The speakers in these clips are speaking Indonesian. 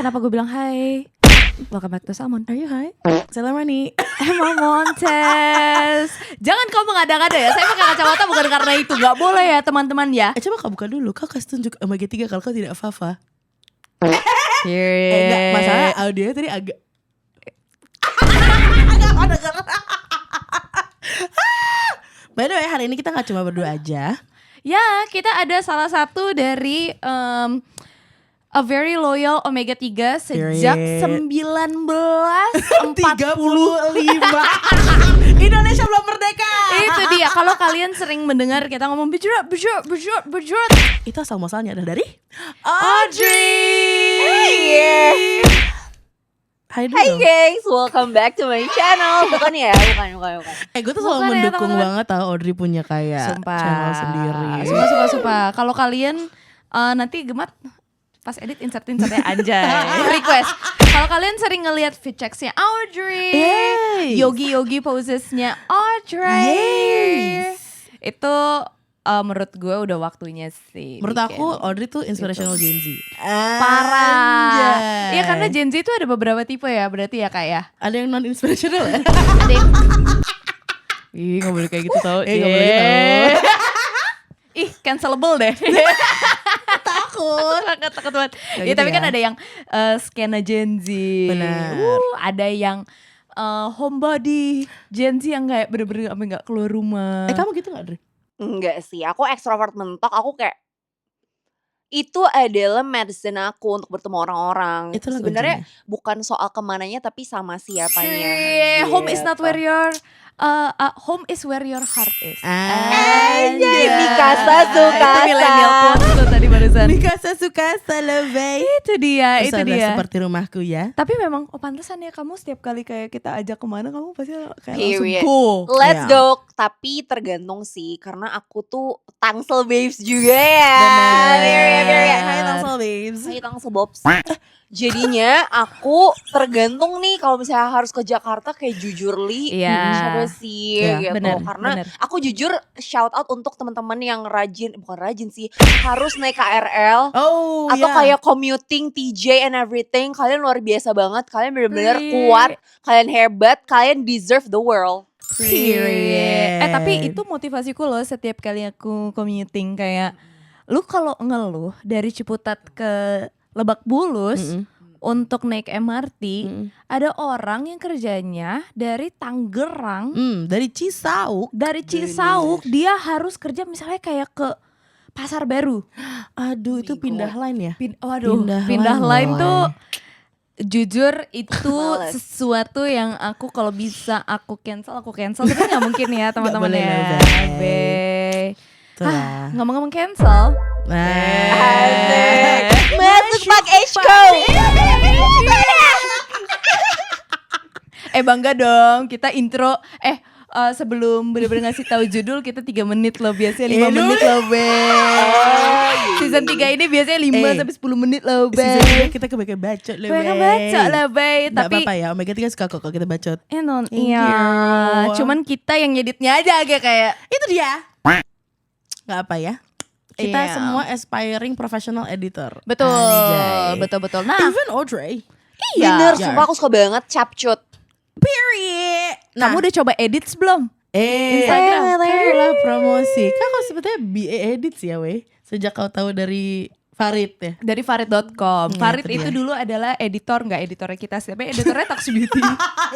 kenapa gue bilang hai? Welcome back to Salmon. Are you high? Celemani. Emang Montes. Jangan kau mengada-ngada ya. Saya pakai kacamata bukan karena itu. Gak boleh ya teman-teman ya. Coba kau buka dulu. Kau kasih tunjuk omega 3 kalau kau tidak Fafa. Period. Enggak, masalah audio tadi agak By the way, hari ini kita gak cuma berdua aja. Ya, kita ada salah satu dari a very loyal omega 3 sejak 1945. Indonesia belum merdeka. Itu dia. Kalau kalian sering mendengar kita ngomong bejrot. Itu asal muasalnya ada dari Audrey. Hai dulu Hai dong. guys, welcome back to my channel. Bukan ya, bukan. Gue tuh selalu Bukan ya, mendukung teman-teman. banget tau Audrey punya kayak channel sendiri. Sumpah. Kalau kalian nanti Gemat pas edit insert-insertnya anjay. Request. Kalau kalian sering ngelihat fit checks-nya Audrey, Yes. yogi posesnya Audrey. Yes. Itu menurut gue udah waktunya sih. Menurut aku bikin. Audrey tuh inspirational Gen Z. Parah. Iya karena Gen Z itu ada beberapa tipe ya, berarti ya Kak ya. Ada yang non inspirational ya? Ada yang Ih gak boleh kayak gitu tau. Gak boleh gitu. Ih cancelable deh. Takut. Takut banget. Gak Ya gitu tapi ya. kan ada yang skena Gen Z. Benar. Ada yang homebody Gen Z yang kayak bener-bener sampai gak keluar rumah. Kamu gitu gak Dri? Enggak sih, aku ekstrovert mentok. Aku kayak itu adalah medicine aku untuk bertemu orang-orang. Itulah Sebenarnya bukan soal kemananya tapi sama siapanya. Yeah, home is not Gitu. where your home is where your heart is. Anjay, Mikasa suka. Itu millennial quotes tuh tadi barusan. Mikasa suka lebay. Itu dia, itu dia. Seperti rumahku ya. Tapi memang pantesan ya kamu setiap kali kayak kita ajak kemana kamu pasti kayak langsung Period. go. Let's Ya. go. Tapi tergantung sih, karena aku tuh Tangsel babes juga ya. Bener. Hai Tangsel babes. Hai Tangsel bobs. Jadinya aku tergantung nih kalau misalnya harus ke Jakarta kayak jujurly Iya. siapa sih Iya, gitu. bener, Karena bener. aku jujur shout out untuk teman-teman yang bukan rajin sih, harus naik KRL. Oh Atau ya. kayak commuting TJ and everything. Kalian luar biasa banget. Kalian benar-benar Wih. kuat. Kalian hebat. Kalian deserve the world. Period. Tapi itu motivasiku loh setiap kali aku commuting kayak lu kalau ngeluh dari Ciputat ke Lebak Bulus untuk naik MRT, ada orang yang kerjanya dari Tangerang, Dari Cisauk. dari Cisauk, dia harus kerja misalnya kayak ke Pasar Baru. Aduh itu pindah line ya. Pindah line woy. tuh jujur itu Males. sesuatu yang aku kalau bisa aku cancel tapi nggak mungkin ya teman-teman boleh ya. lah, Bay. Be. Itulah. Ngomong-ngomong cancel, Asik. Masuk Pak Eshko. bangga dong kita intro sebelum bener-bener ngasih tahu judul kita 3 menit loh, biasanya 5 menit loh be. Season 3 ini biasanya 5 sampai 10 menit loh be. Season 3 kita kebanyakan bacot lah Banyak baca lah be. Nggak Tapi apa-apa ya, Omega 3 suka kok kalau kita bacot. Thank you. cuman kita yang ngeditnya aja agak kayak Itu dia. Gak apa ya. Kita Iya. semua aspiring professional editor. betul. Nah, Even Audrey. Bener, Iya. sumpah aku suka banget capcut. Period. kamu udah coba edit belum? Instagram. Lah promosi. Kan kau sebetulnya BA edit sih ya weh. Sejak kau tahu dari Farid ya. Dari farid.com. Farid itu itu dia. dulu adalah editornya kita sih, tapi editornya Tax Beauty.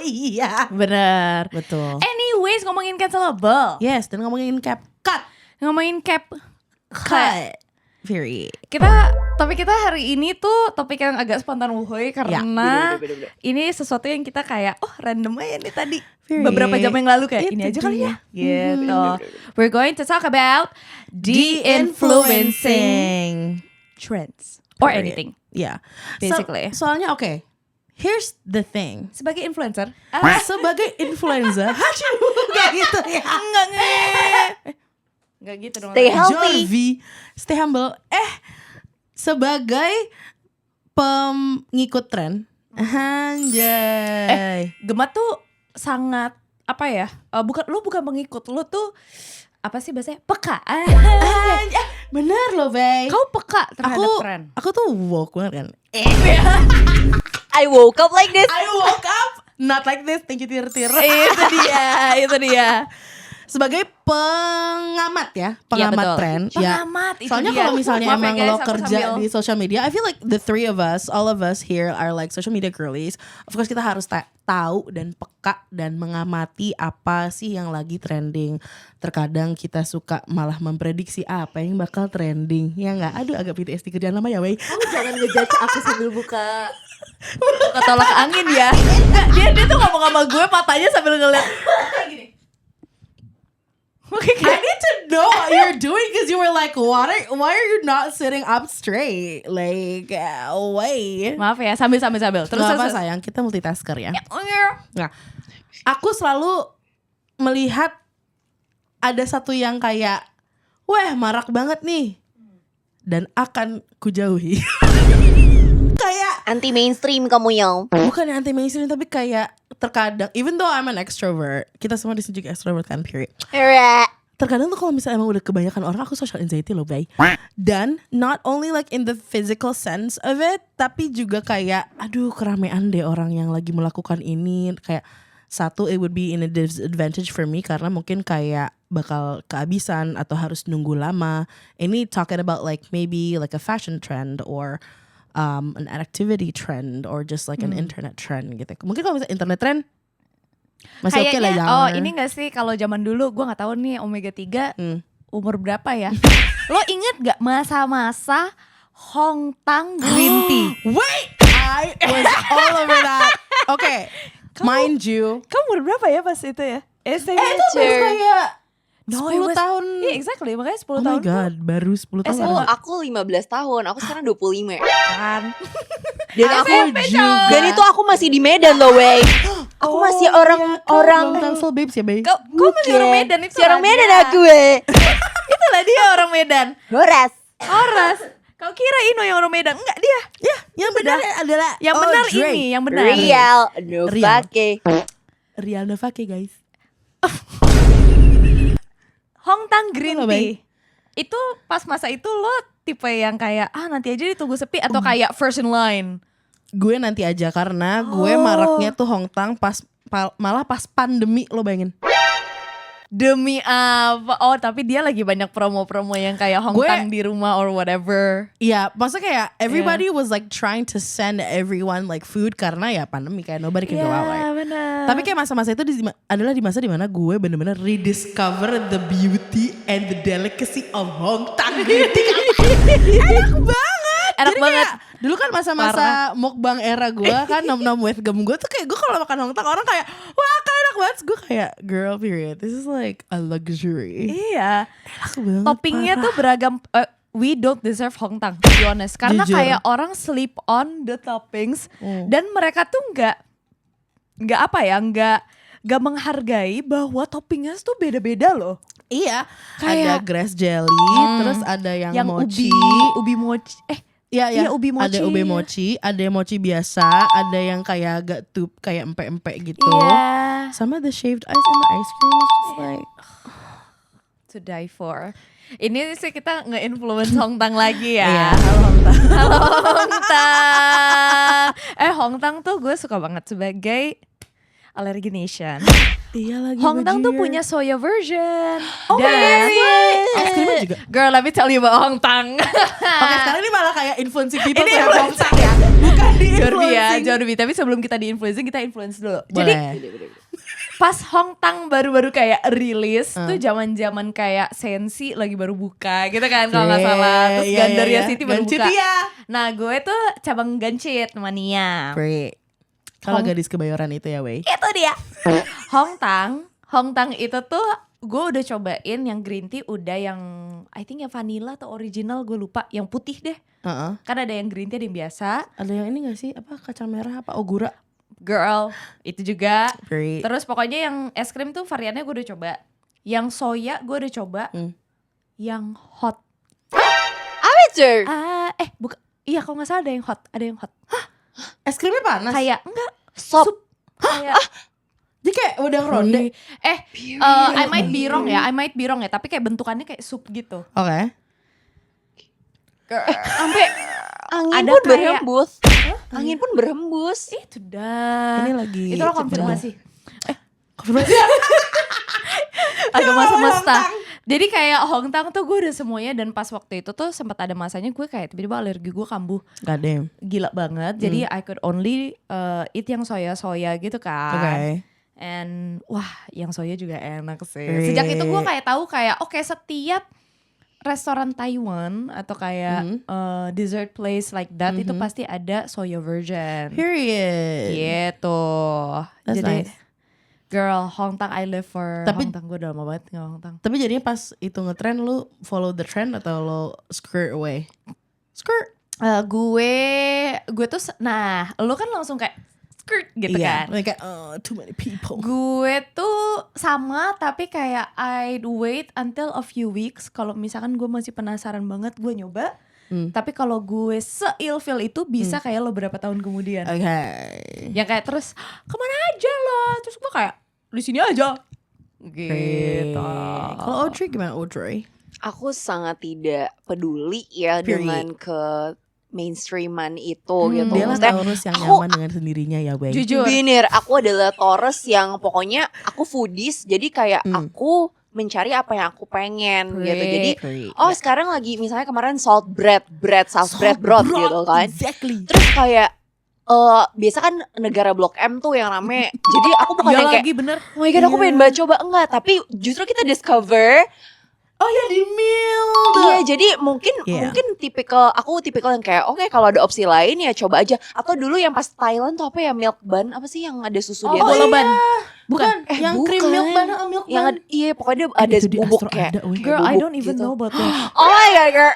Iya. Bener. Betul. Anyways, ngomongin cancelable. Yes, dan ngomongin cap cut. Ngomongin cap Cut. Period. Tapi kita hari ini tuh topik yang agak spontan wuhoy karena Bener. ini sesuatu yang kita kayak random aja nih tadi Period. beberapa jam yang lalu kayak ini Itu aja kali dia. ya gitu. We're going to talk about de-influencing trends or Period. anything Ya. basically. Soalnya oke. Here's the thing. Sebagai influencer Sebagai influencer, kayak gitu ya. Enggak gitu dong. Stay healthy. Jorvi, stay humble. Sebagai pengikut tren, anjay. Gemat tuh sangat apa ya? Lu bukan pengikut, lu tuh apa sih bahasanya? Peka. Bener loh, Bay. Kau peka terhadap tren. Aku tuh woke banget kan. I woke up like this. I woke up not like this. Thank you tir-tir. Itu dia. Sebagai pengamat ya, pengamat betul. tren. Pengamat, itu Soalnya dia. kalau misalnya Maaf ya emang guys, lo aku kerja sambil- di social media, I feel like the three of us, all of us here are like social media girlies. Of course kita harus tahu dan peka dan mengamati apa sih yang lagi trending. Terkadang kita suka malah memprediksi apa yang bakal trending. Ya nggak? Aduh agak PTSD kerjaan lama ya, Wei. Kamu jangan ngejudge aku sambil buka. Buka tolak angin ya. Nggak, dia tuh ngomong sama gue matanya sambil ngeliat. I need to know what you're doing because you were like, why are you not sitting up straight? Like, wait. Maaf ya, sambil. Terus Gak apa sayang, kita multitasker ya. Nah, aku selalu melihat ada satu yang kayak, wah marak banget nih, dan akan kujauhi. Kayak Anti mainstream kamu yang. bukan anti mainstream tapi kayak terkadang, even though I'm an extrovert, kita semua di sini juga extrovert kan, period. Terkadang tuh kalau misalnya emang udah kebanyakan orang, aku social anxiety loh, Bay. Dan not only like in the physical sense of it, tapi juga kayak aduh keramaian deh orang yang lagi melakukan ini. Kayak satu, it would be in a disadvantage for me karena mungkin kayak bakal kehabisan atau harus nunggu lama. Ini talking about like maybe like a fashion trend or an activity trend or just like an internet trend gitu. Mungkin kalau misalnya internet trend masih oke lah ya. Oh ini gak sih kalau zaman dulu gue gak tahu nih omega 3 umur berapa ya. Lo inget gak masa-masa Hongtang green tea? Wait, I was all over that. Okay, mind you. Kamu umur berapa ya pas itu ya? SMP. Itu baru kayak 10 tahun. Iya exactly, makanya 10 Oh tahun my god, baru 10 tahun. Aku 15 tahun, aku sekarang 25 ya. kan. Dan aku juga. dan itu aku masih di Medan loh, wey. Aku masih orang Belum tangsel babes ya, Bay. Kau masih orang Medan itu. Si orang Medan aku, wey. Itulah dia orang Medan. Horas. Horas. Kau kira Ino yang orang Medan? Enggak dia. Ya, yang benar adalah Yang benar Drake. ini, yang benar. Real Novake. Rial Novake, guys. Hongtang green Halo, tea. Itu pas masa itu lo tipe yang kayak nanti aja ditunggu sepi atau kayak first in line? Gue nanti aja karena gue maraknya tuh Hongtang malah pas pandemi, lo bayangin. Demi apa? Oh tapi dia lagi banyak promo-promo yang kayak Hongtang di rumah or whatever. Iya, maksudnya kayak everybody was like trying to send everyone like food karena ya pandemi kayak nobody can go out, right? Benar. Tapi kayak masa-masa itu adalah di masa dimana gue bener-bener rediscover the beauty and the delicacy of Hongtang green tea. Enak banget. Enak Jadi banget. kayak, dulu kan masa-masa mukbang era gue kan nom-nom with gem gue tuh kayak gue kalau makan Hongtang orang kayak wah kayak enak banget. Gue kayak girl period. This is like a luxury. Iya. Enak banget. Toppingnya tuh beragam. We don't deserve Hongtang, to be honest. Karena Jujur. kayak orang sleep on the toppings dan mereka tuh nggak apa ya, nggak menghargai bahwa toppingnya tuh beda-beda loh. Iya, Kayak- ada grass jelly, terus ada yang mochi. ubi mochi. Iya, iya, ubi mochi. Ada ubi mochi, ada yang mochi biasa, ada yang kayak agak tup, kayak empek-empek gitu. Iya. Sama the shaved ice and the ice cream is just like To die for. Ini sih kita nge-influence Hongtang lagi ya. Iya, halo Hongtang. Halo Hongtang. Hongtang tuh gue suka banget sebagai allergy nation. Iya lagi. Hongtang tuh bajir. punya soya version. Oh my Dan God. Es krimnya juga. girl, let me tell you about Hongtang. Oke, sekarang ini malah kayak influencing people Ini to have influencing. Hongtang ya. Bukan di Jorbi ya, influencing. Jorbi. Tapi sebelum kita di-influencing, kita influence dulu. Boleh. Jadi pas Hongtang baru-baru kayak rilis tuh zaman-zaman kayak Sensi lagi baru buka gitu kan kalau nggak salah. Terus Iya, Gandaria iya. City baru Gancit buka. ya. Nah gue tuh cabang Gancit mania. Great. Kalau gadis Kebayoran itu ya, Wei. Itu dia. Hongtang itu tuh gue udah cobain yang green tea, udah yang I think yang vanilla atau original gue lupa, yang putih deh. Heeh. Kan ada yang green tea, ada yang biasa. Ada yang ini gak sih? Apa kacang merah apa ogura? Girl, itu juga. Great. Terus pokoknya yang es krim tuh variannya gue udah coba. Yang soya gue udah coba. Yang hot. Amateur. Bukan. Iya kalau nggak salah ada yang hot, ada yang hot. Es krimnya panas. Kayak enggak Sop. Kayak Jadi kayak udang ronde. I might be wrong ya, Tapi kayak bentukannya kayak sup gitu. Oke. Sampai angin Ada pun kayak- berhembus. Angin pun berhembus. Itu dah. Ini lagi Itu lo cek konfirmasi. Konfirmasi. Agama semesta. Jadi kayak Hongtang tuh gue udah semuanya dan pas waktu itu tuh sempat ada masanya gue kayak tiba-tiba alergi gue kambuh God damn. gila banget. Jadi I could only eat yang soya gitu kan. Oke. And wah yang soya juga enak sih. Sejak itu gue kayak tahu kayak oke, setiap restoran Taiwan atau kayak dessert place like that itu pasti ada soya version. Period. Gitu. That's Jadi nice. girl, Hongtang I live for Tapi- Hongtang. Gue udah lama banget nggak Hongtang. Tapi jadinya pas itu ngetrend lu follow the trend atau lo skirt away? Skirt. Gue tuh nah lu kan langsung kayak skirt gitu kan. Like too many people. Gue tuh sama tapi kayak I'd wait until a few weeks. Kalau misalkan gue masih penasaran banget gue nyoba. Tapi kalau gue se-ilfeel itu bisa kayak lo berapa tahun kemudian. Oke. Ya kayak terus kemana aja lo? Terus gue kayak di sini aja. Gitu. Kalau Audrey gimana Audrey? Aku sangat tidak peduli ya Period. dengan ke mainstreaman itu gitu. Dia lah Maksudnya, Taurus yang aku- nyaman dengan sendirinya ya, Bay. Jujur. bener, aku adalah Taurus yang pokoknya aku foodies. Jadi kayak aku mencari apa yang aku pengen gitu. Jadi Period. oh sekarang lagi misalnya kemarin sauce bread broth gitu kan. Exactly. Terus kayak biasa kan negara Blok M tuh yang rame. Jadi aku bukan Iya yang kayak lagi bener. oh my god aku pengen banget coba, enggak. Tapi justru kita discover Oh ya di Mill. iya, jadi mungkin Iya. aku tipikal yang kayak oke kalau ada opsi lain ya coba aja. Atau dulu yang pas Thailand tuh apa ya, milk bun apa sih yang ada susu di atas? Boloban. Bukan, yang cream bukan. milk bun, milk Yang bun. ada, iya pokoknya ada Itu di bubuk Astro kayak ada, weh. Girl, I bubuk don't even gitu. know about this. Oh my god girl.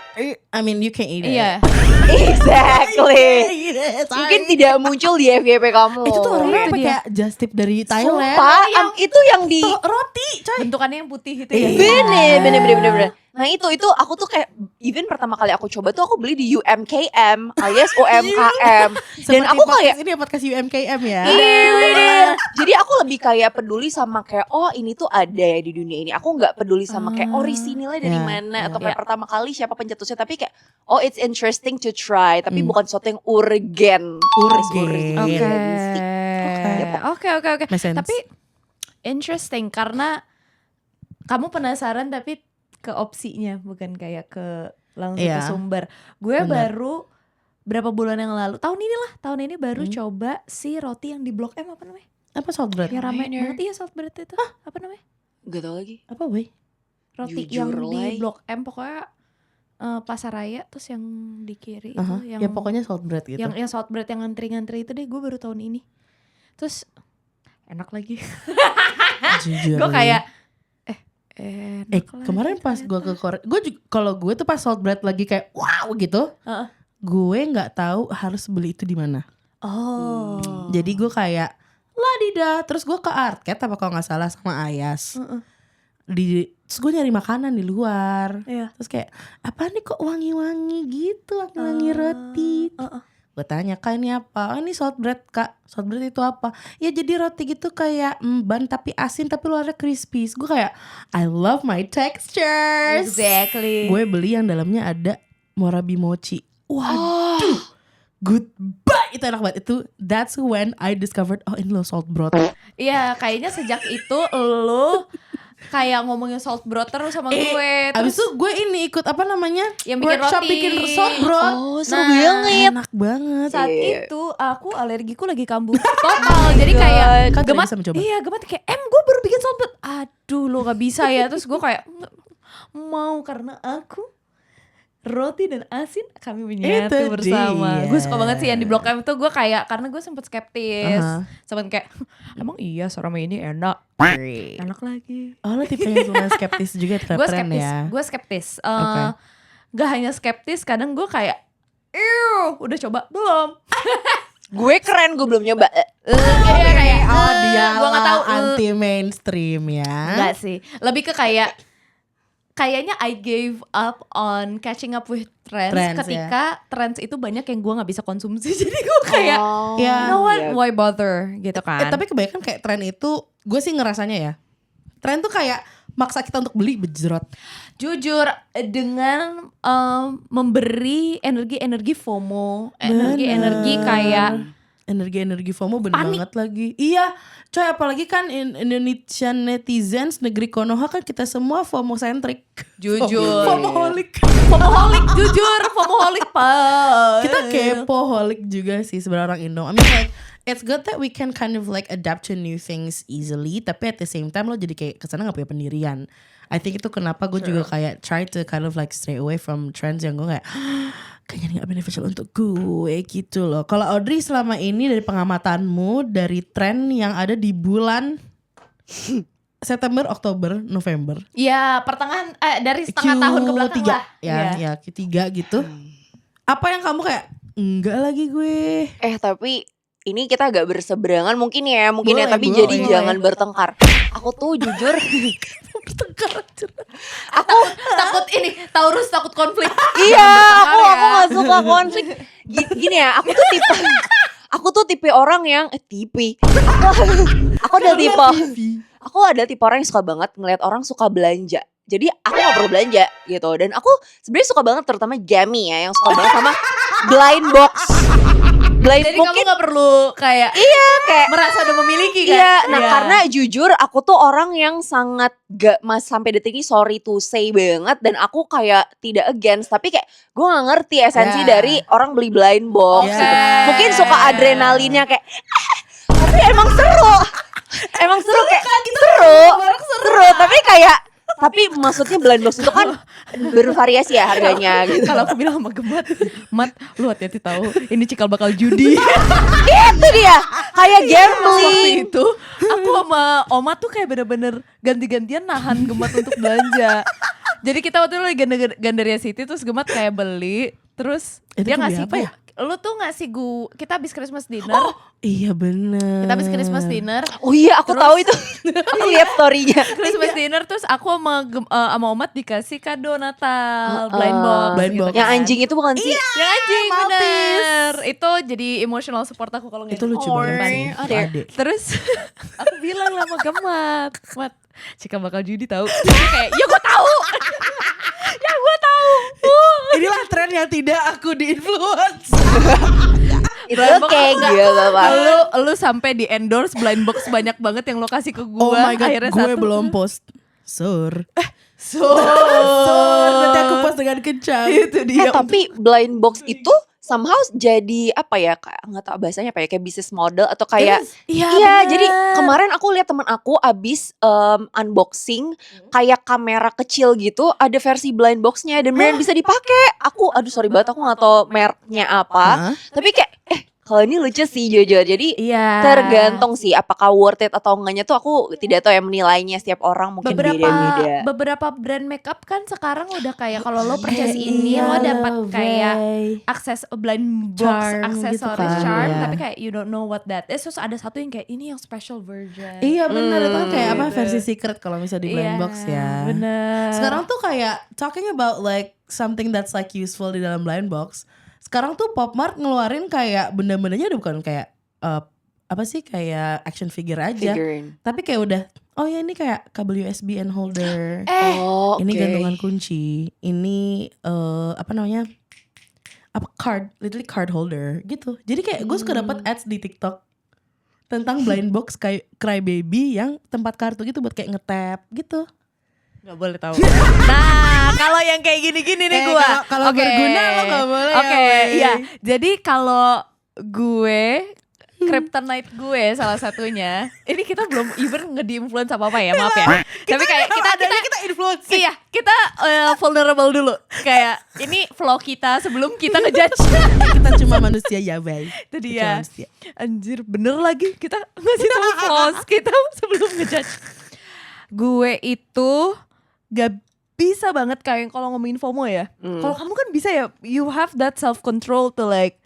I mean, you can eat it. Iya. Exactly. Eat it, sorry. Mungkin tidak muncul di FYP kamu. Itu tuh orangnya Itu apa dia. kayak just tip dari Thailand. Sumpah, itu yang di Roti, coy. Bentukannya yang putih itu Iya. ya. bener. Nah itu aku tuh kayak even pertama kali aku coba tuh aku beli di UMKM alias UMKM. Dan Seperti aku kayak podcast ini podcast UMKM ya. iya bener. Jadi aku lebih kayak peduli sama kayak oh ini tuh ada ya di dunia ini. Aku nggak peduli sama kayak orisinilnya dari Ya, mana atau ya. kayak pertama kali siapa pencetusnya. Tapi kayak oh it's interesting to try. Tapi bukan sesuatu yang urgen. Urgen. Oke. Make sense. Tapi interesting karena kamu penasaran tapi ke opsinya bukan kayak ke langsung Iya. ke sumber. Gue Bener. baru berapa bulan yang lalu, tahun ini baru coba si roti yang di Blok M apa namanya? Apa salt bread? Yang rame Minor. banget, iya salt bread itu. Apa namanya? Gak tau lagi. Apa, Bay? Roti Jujur, yang Lai. di Blok M pokoknya Pasaraya terus yang di kiri Aha. itu yang Ya pokoknya salt bread gitu. yang salt bread yang ngantri-ngantri itu deh, gue baru tahun ini. Terus enak lagi. Jujur. Gue kayak enak lagi Kemarin pas ternyata. gue ke Korea, kalau gue tuh pas salt bread lagi kayak wow gitu, Heeh. gue nggak tahu harus beli itu di mana. Oh. Jadi gue kayak ladida, terus gue ke Arket apa kalau nggak salah sama Ayas. Terus gue nyari makanan di luar. Iya. Terus kayak apa nih kok wangi-wangi gitu, wangi-wangi roti. Gue tanya kak ini apa? Oh, ini salt bread kak. Salt bread itu apa? Ya jadi roti gitu kayak bun tapi asin tapi luarnya crispy. Gue kayak I love my textures. Exactly. Gue beli yang dalamnya ada morabi mochi. Waduh. Goodbye. Itu enak banget. That's when I discovered oh ini loh salt broth. Iya, kayaknya sejak itu lo kayak ngomongin salt broth terus sama gue. Abis itu gue ini ikut apa namanya? Yang bikin workshop roti. bikin salt broth. Oh seru banget. Enak banget. Saat Iya. itu aku alergiku lagi kambuh total. Jadi kayak Kan tidak gemat. bisa mencoba. Iya, gemat kayak gue baru bikin salt broth. Aduh, lo gak bisa ya. Terus gue kayak mau karena aku roti dan asin kami menyatu Itu bersama. dia. Gue suka banget sih yang di Blok M tuh gue kayak karena gue sempet skeptis. Aha. Sempet kayak emang iya serame ini enak. Enak lagi. Oh lo tipe yang suka skeptis juga terhadap Gue tren skeptis, ya. gue skeptis. Oke. Gak hanya skeptis, kadang gue kayak, udah coba belum? Gue keren, gue belum nyoba. Kayak, Oh dia gue nggak tahu. anti mainstream ya. Enggak sih, lebih ke kayaknya I gave up on catching up with trends, ketika trends itu banyak yang gue nggak bisa konsumsi. Jadi gue kayak, Ya. no what, iya. why bother gitu kan? Tapi kebanyakan kayak tren itu gue sih ngerasanya ya. Tren tuh kayak maksa kita untuk beli bejrot. Jujur dengan memberi energi FOMO, energi kayak energi FOMO bener banget lagi. Iya, coy apalagi kan Indonesian netizens negeri Konoha kan kita semua FOMO centric. Jujur. FOMOholic. Jujur, FOMOholic pak. Kita kepoholic juga sih sebenarnya orang Indo. I mean like it's good that we can kind of like adapt to new things easily, tapi at the same time lo jadi kayak kesana gak punya pendirian. I think itu kenapa gue juga kayak try to kind of like stay away from trends yang gue kayak kayaknya gak beneficial untuk gue gitu loh. Kalau Audrey selama ini dari pengamatanmu dari tren yang ada di bulan September, Oktober, November. Ya pertengahan dari setengah tahun ke belakang lah. Ya Q3 gitu. Apa yang kamu kayak enggak lagi gue? Tapi ini kita agak berseberangan mungkin ya tapi boleh, jadi boleh. jangan bertengkar. Aku tuh jujur Bertengkar aja. aku Takut ini, Taurus takut konflik. iya, aku gak suka konflik. Gini ya, aku tuh tipe orang yang aku ada tipe orang yang suka banget ngeliat orang suka belanja. Jadi aku gak perlu belanja gitu. Dan aku sebenarnya suka banget terutama Gami ya, yang suka banget sama blind box. Jadi kamu gak perlu kayak merasa udah memiliki kan? Iya, nah karena jujur aku tuh orang yang sangat gak sampai detik ini sorry to say banget. Dan aku kayak tidak against, tapi kayak gue gak ngerti esensi dari orang beli blind box gitu. Mungkin suka adrenalinnya kayak tapi emang seru kayak seru tapi maksudnya blind box itu kan bervariasi ya harganya gitu. Kalau aku bilang sama Gemat, Mat lu hati-hati tahu ini cikal bakal judi. Itu dia kayak gambling. Waktu itu aku sama Oma tuh kayak bener-bener ganti-gantian nahan Gemat untuk belanja. Jadi kita waktu itu lagi Gandaria City terus Gemat kayak beli. Terus Itu dia tuh ngasih apa ya? lu tuh ngasih kita habis Christmas dinner. Iya bener. Kita habis Christmas dinner. Oh iya aku tahu itu. Aku lihat story-nya. Christmas dinner terus aku sama Omat dikasih kado Natal blind box. Blind gitu box. kan. Yang anjing itu bukan sih? Yang anjing Maltese. bener. Itu jadi emotional support aku kalau Itu lucu banget sih. Ade. Terus aku bilang lah sama Gemat, Mat, Cika bakal judi tahu. Dia kayak, ya gue tahu. Ya gue tahu. Inilah tren yang tidak aku di-influence. Itu kayak gitu Pak. Lu sampai di endorse blind box banyak banget yang lo kasih ke gue. Oh my god, Akhirnya gue satu. belum post. Sur. So, Nanti aku post dengan kencang. itu dia. Tapi blind box itu somehow jadi apa ya, nggak tahu bahasanya apa ya, kayak bisnis model atau kayak iya jadi kemarin aku lihat teman aku abis unboxing kayak kamera kecil gitu, ada versi blind boxnya dan beneran bisa dipakai. Aku aduh sorry banget aku nggak tahu mereknya apa, tapi kayak kalau ini lucu sih jujur. Jadi tergantung sih apakah worth it atau enggaknya tuh aku tidak tahu ya, menilainya setiap orang mungkin beda-beda. Beberapa brand makeup kan sekarang udah kayak kalau lo purchase ini lo dapat kayak akses blind box Charm aksesoris gitu kan, charm, iya. tapi kayak you don't know what that is. Terus ada satu yang kayak ini yang special version. Iya bener, itu kan kayak apa versi secret kalau misalnya di blind Iya, box ya. Bener. Sekarang tuh kayak talking about like something that's like useful di dalam blind box. Sekarang tuh Popmart ngeluarin kayak benda-bendanya udah bukan kayak apa sih, kayak action figure aja. Figurin. Tapi kayak udah, oh ya ini kayak kabel USB and holder. Oh, Ini oke. gantungan kunci. Ini apa namanya? Apa card, literally card holder gitu. Jadi kayak gue suka dapat ads di TikTok tentang blind box kayak Crybaby yang tempat kartu gitu buat kayak ngetap gitu. Gak boleh tahu. Nah, kalau yang kayak gini-gini nih gue. Kalau berguna lo gak boleh. Oke, iya. Jadi kalau gue kryptonite gue salah satunya. Ini kita belum even nge-di-influence apa-apa ya, maaf ya. Tapi kayak kita influence. Iya, kita vulnerable dulu. Kayak ini flow kita sebelum kita ngejudge. Kita cuma manusia ya, Bay. Itu dia. Anjir, bener lagi kita ngasih tahu flaws kita sebelum ngejudge. Gue itu gak bisa banget kayak kalau ngomongin FOMO ya. Kalau kamu kan bisa ya, you have that self control to like,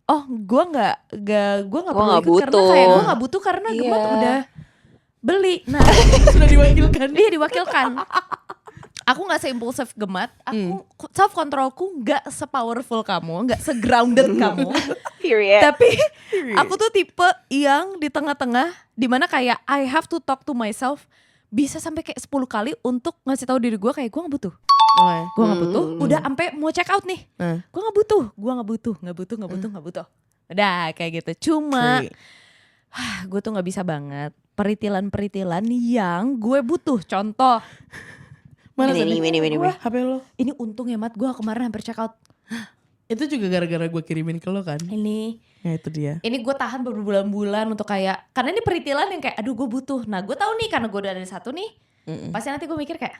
oh gue nggak perlu ikut karena kayak gue nggak butuh karena Gemat udah beli. Nah Sudah diwakilkan. Iya diwakilkan. Aku nggak seimpulsif Gemat. Aku self controlku nggak sepowerful kamu, nggak segrounded kamu. Period. Tapi aku tuh tipe yang di tengah-tengah, dimana kayak I have to talk to myself bisa sampai kayak 10 kali untuk ngasih tahu diri gue kayak gue gak butuh. Gue gak butuh, udah sampai mau check out nih. Gue gak butuh. Udah kayak gitu. Cuma gue tuh gak bisa banget peritilan-peritilan yang gue butuh. Contoh. Mana ini HP lo? Ini untung ya Mat, gue kemarin hampir check out. Itu juga gara-gara gue kirimin ke lo kan? Ini. Ya itu dia. Ini gue tahan berbulan-bulan untuk kayak, karena ini peritilan yang kayak aduh gue butuh. Nah gue tahu nih karena gue udah ada satu nih. Pasti nanti gue mikir kayak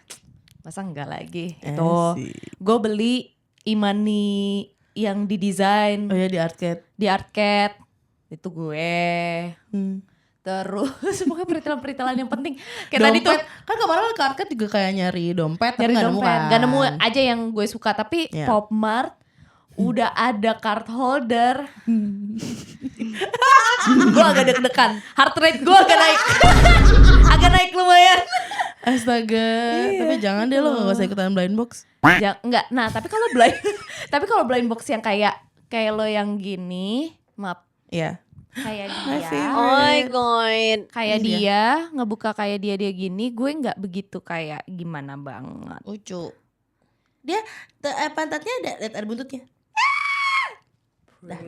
masa enggak lagi. Itu gue beli Imani yang didesain. Oh ya di Arcade. Di Arcade. Itu gue. Terus pokoknya peritilan-peritilan yang penting. Kayak tadi tuh kan kemarin ke Arcade juga kayak nyari dompet. Nyari tapi dompet. kan. Gak nemu aja yang gue suka. Tapi Popmart udah ada card holder. Gue agak deg-degan. Heart rate gue agak naik. Agak naik lumayan. Astaga. Tapi jangan deh lo gak usah ikutan blind box. Enggak. Nah tapi kalau blind box yang kayak lo yang gini, maaf. Iya. Kayak dia. Oh my god. Kayak dia ngebuka kayak dia gini, gue nggak begitu kayak gimana banget. Lucu. Dia pantatnya ada buntutnya. Nah.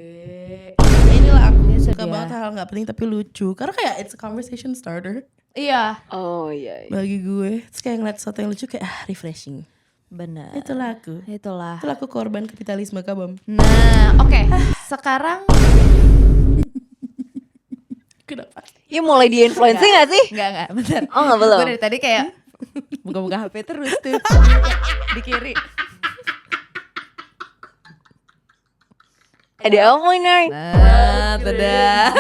Inilah aku suka banget hal gak penting tapi lucu. Karena kayak it's a conversation starter. Iya. Oh iya. Bagi gue. Terus kayak ngeliat sesuatu yang lucu kayak refreshing. Benar. Itulah aku. Itulah aku korban kapitalisme kabam. Nah oke. Sekarang kenapa? Ya mulai di-influencing gak sih? Enggak bentar. Oh gak belum? Gue dari tadi kayak buka-buka HP terus tuh. Di kiri. Ada apa ini? Nah, sudah.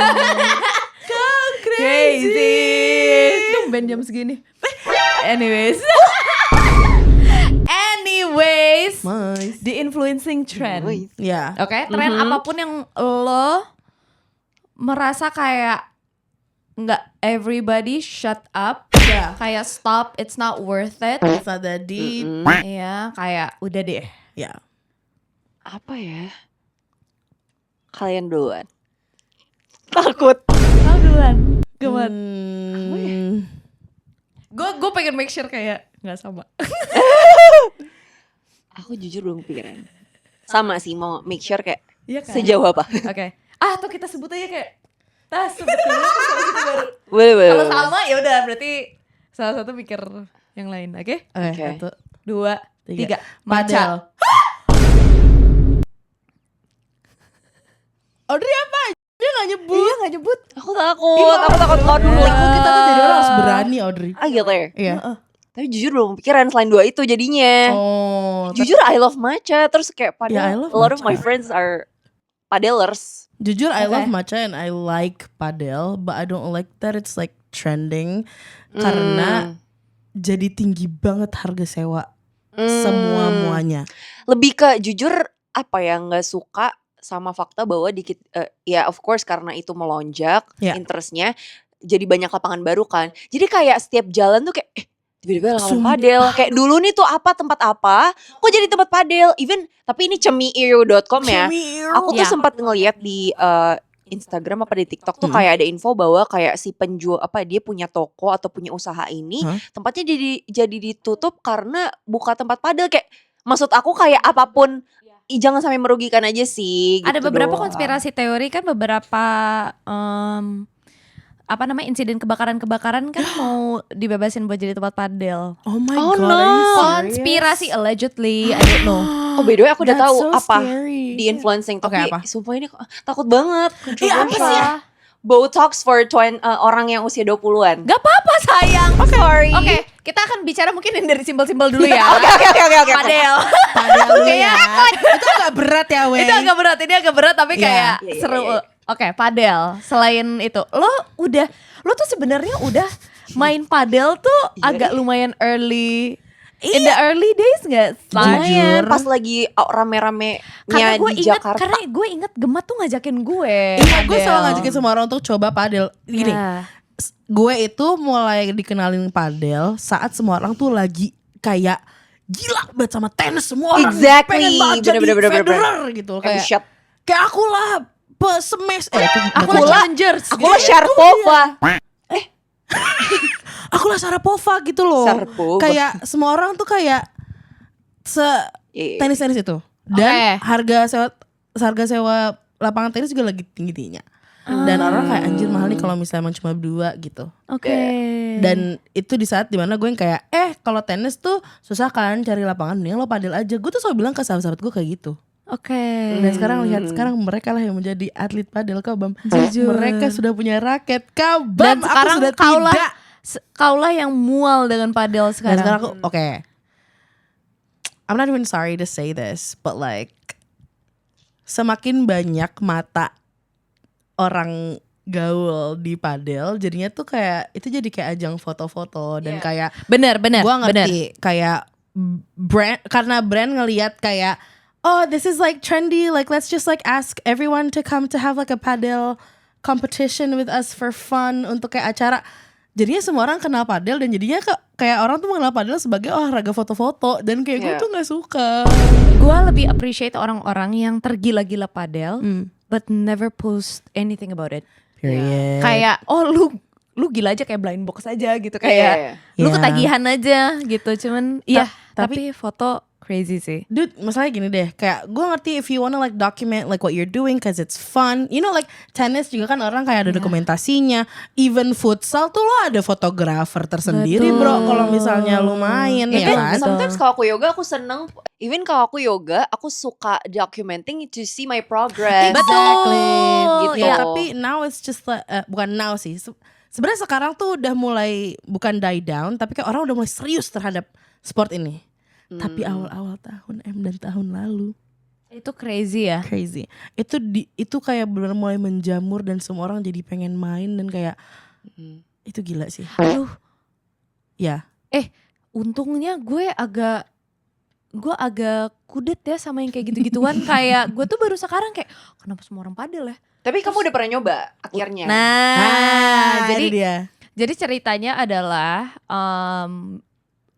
Crazy. Tumben jam segini. Anyways. The influencing trend. Ya. Oke, tren apapun yang lo merasa kayak nggak everybody shut up. Kayak stop, it's not worth it. It's not that deep. Iya, kayak udah deh. Ya. Apa ya? Kalian duluan. Takut. Kau duluan. Gimana? Gue pengen make sure kayak nggak sama. Aku jujur belum kepikiran. Sama sih, mau make sure kayak sejauh apa. Oke. Atau kita sebut aja kayak sebetulnya Boleh. Kalau sama ya udah berarti salah satu mikir yang lain. Oke? Oke. 1, 2, 3. Padel. Audrey apa? Dia gak nyebut. Iya gak nyebut. Aku takut konflik. Kita tuh jadi orang harus berani Audrey. Gitu ya? Iya. Tapi jujur belum pikiran selain dua itu jadinya. Jujur I love matcha. Terus kayak I padel, love a lot of matcha. my friends are padelers. Jujur I love matcha and I like padel, but I don't like that it's like trending karena jadi tinggi banget harga sewa semua-muanya. Lebih ke jujur apa ya, nggak suka sama fakta bahwa dikit ya of course karena itu melonjak interestnya, jadi banyak lapangan baru kan. Jadi kayak setiap jalan tuh kayak tiba-tiba lapangan padel. Kayak dulu nih tuh tempat apa, kok jadi tempat padel. Even tapi ini cemiiru.com ya. Aku tuh sempat ngeliat di Instagram apa di TikTok tuh kayak ada info bahwa kayak si penjual dia punya toko atau punya usaha ini tempatnya jadi ditutup karena buka tempat padel. Kayak maksud aku kayak apapun jangan sampai merugikan aja sih. Ada gitu beberapa doang. konspirasi teori kan, beberapa insiden kebakaran kan mau dibebasin buat jadi tempat padel. Oh my god. Konspirasi allegedly, I don't know. Oh by the way aku udah tahu so apa scary. di influencing tapi apa? sumpah ini takut banget. Apa sih? Botox for orang yang usia 20-an. Gak apa-apa sayang. Sorry. Oke, kita akan bicara mungkin dari simbol-simbol dulu ya. Oke. Padel. Padel ya. Itu agak berat ya, Wei. Itu agak berat, ini agak berat tapi kayak Iya, seru. iya. Oke, padel. Selain itu, lo tuh sebenarnya udah main padel tuh agak lumayan early. In the early days gak? Lumayan pas lagi rame-ramenya di Jakarta. Karena gue inget Gemat tuh ngajakin gue. Iya, gue padel. selalu ngajakin semua orang untuk coba padel. Gini, gue itu mulai dikenalin padel saat semua orang tuh lagi kayak gila banget sama tenis, semua orang pengen banget jadi Federer gitu. Kayak aku lah smash aku lah challengers. Aku lah Sharapova. Aku Nicola Sharapova gitu loh. Sharapova. Kayak semua orang tuh kayak tenis-tenis itu. Dan harga sewa lapangan tenis juga lagi tinggi-tingginya. Dan orang kayak anjir mahal nih kalau misalnya emang cuma 2 gitu. Dan itu di saat dimana gue yang kayak kalau tenis tuh susah kan cari lapangan, mending lo padel aja. Gue tuh selalu bilang ke sahabat-sahabat gue kayak gitu. Dan sekarang mereka lah yang menjadi atlet padel Kak Bam. Mereka sudah punya raket Kak Bam. Dan sekarang aku sudah tidak. Kaulah yang mual dengan padel sekarang. Dan sekarang aku I'm not even sorry to say this, but like semakin banyak mata orang gaul di padel, jadinya tuh kayak itu jadi kayak ajang foto-foto dan kayak bener gua ngerti kayak karena brand ngelihat kayak this is like trendy, like let's just like ask everyone to come to have like a padel competition with us for fun untuk kayak acara. Jadinya semua orang kenal padel dan jadinya kayak orang tuh mengenal padel sebagai olahraga foto-foto dan kayak gue tuh nggak suka. Gue lebih appreciate orang-orang yang tergila-gila padel but never post anything about it. Period. Kayak lu gila aja kayak blind box aja gitu kayak lu ketagihan aja gitu. Cuman tapi foto crazy sih. Dude, masalahnya gini deh, kayak gue ngerti if you wanna like document like what you're doing cause it's fun. You know like tennis juga kan orang kayak ada dokumentasinya. Even futsal tuh lo ada fotografer tersendiri bro kalau misalnya lo main ya kan. Sometimes kalau aku yoga aku seneng. Even kalau aku yoga aku suka documenting to see my progress. Exactly. Gitu. Ya, tapi now it's just like, bukan now sih. Sebenarnya sekarang tuh udah mulai bukan die down, tapi kayak orang udah mulai serius terhadap sport ini. Tapi awal-awal tahun dan tahun lalu itu crazy ya. Crazy. Itu kayak benar mulai menjamur dan semua orang jadi pengen main dan kayak itu gila sih. Aduh. Ya. Untungnya gue agak kudet ya sama yang kayak gitu-gituan. Kayak gue tuh baru sekarang kayak kenapa semua orang padel ya. Tapi kamu udah pernah nyoba akhirnya. Jadi ceritanya adalah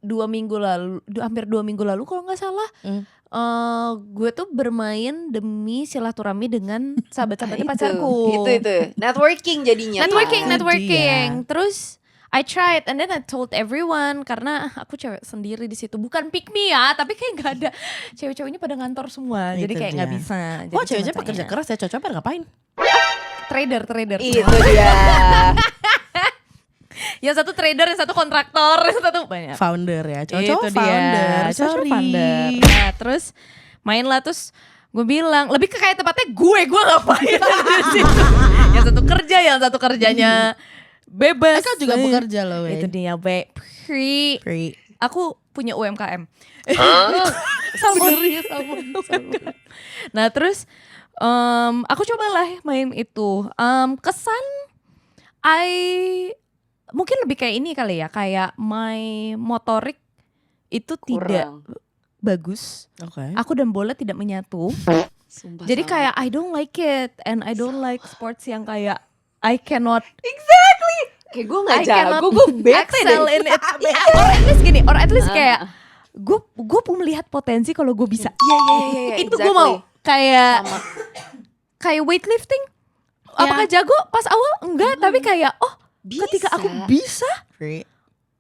2 minggu lalu, hampir 2 minggu lalu kalau nggak salah, gue tuh bermain demi silaturahmi dengan sahabat-sahabatnya pacarku. Itu networking jadinya. Networking. Terus I tried and then I told everyone karena aku cewek sendiri di situ, bukan pick me ya, tapi kayak nggak ada cewek-ceweknya pada ngantor semua, jadi kayak nggak bisa. Oh cewek-cewek pekerja keras ya, cowok-cowok pada ngapain? Trader. Itu dia. Yang satu trader, yang satu kontraktor, yang satu banyak. Founder ya, cowok-cowok founder. Nah, terus mainlah, terus gue bilang lebih ke kayak tempatnya gue ngapain di situ. Yang satu kerja, yang satu kerjanya bebas. Kau juga bekerja loh, Itu dia, free. Aku punya UMKM. Sama. Nah, terus aku cobalah main itu. Kesan mungkin lebih kayak ini kali ya, kayak my motorik itu tidak bagus. Aku dan bola tidak menyatu. Sumpah jadi kayak I don't like it, and I don't like sports yang kayak I cannot kayak gue gak jago, gue bete excel in it. Or at least kayak gue melihat potensi kalau gue bisa. Iya. Itu gue mau kayak weightlifting. Apakah jago pas awal? Enggak, tapi kayak ketika aku bisa,